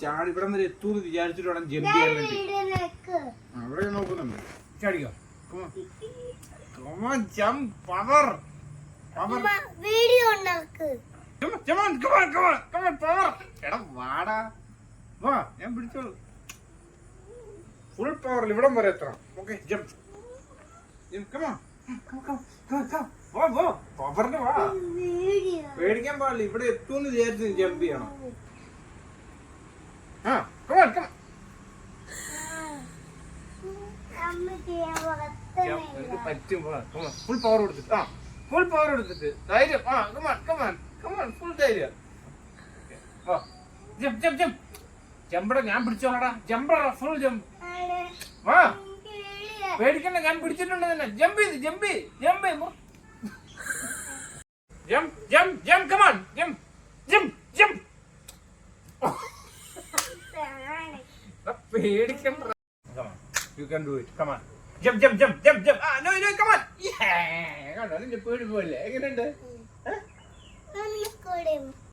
ചാടി ഇവിടെ വരെ എത്തൂന്ന് വിചാരിച്ചിട്ട് വേണം ജമ്പ് ചെയ്യാൻ വേണ്ടി. അവിടെ നോക്കുന്നുണ്ട്. ചാടിക്കോ. എടാ വാടാ വാ, ഞാൻ പിടിച്ചോളൂ. ഫുൾ പവറിൽ ഇവിടം വരെ എത്തണം. Okay, jump. പവറിന് വാ, പേടിക്കാൻ പാടില്ല. ഇവിടെ എത്തൂന്ന് വിചാരിച്ച് ജമ്പ് ചെയ്യണം. പറ്റും. ഫുൾ പവർ കൊടുത്തിട്ട് ഫുൾ പവർ കൊടുത്തിട്ട് ധൈര്യം. ഫുൾ ധൈര്യം. ജമ്പട, ഞാൻ പിടിച്ചോളടാ. ജമ്പടാ, ഫുൾ ജമ്പ്. വാ, പേടിക്കണ്ട, ഞാൻ പിടിച്ചിട്ടുണ്ട് തന്നെ. ജമ്പ് ചെയ്ത് jump jump jump jump jump come on jump jump jump. പേടിക്കണ്ട. You can do it. Come on. Jump, jump, jump, jump, jump. No, come on. Yeah. കണ്ടോ, നിന്റെ പേടി പോലെ എങ്ങനെയുണ്ട്?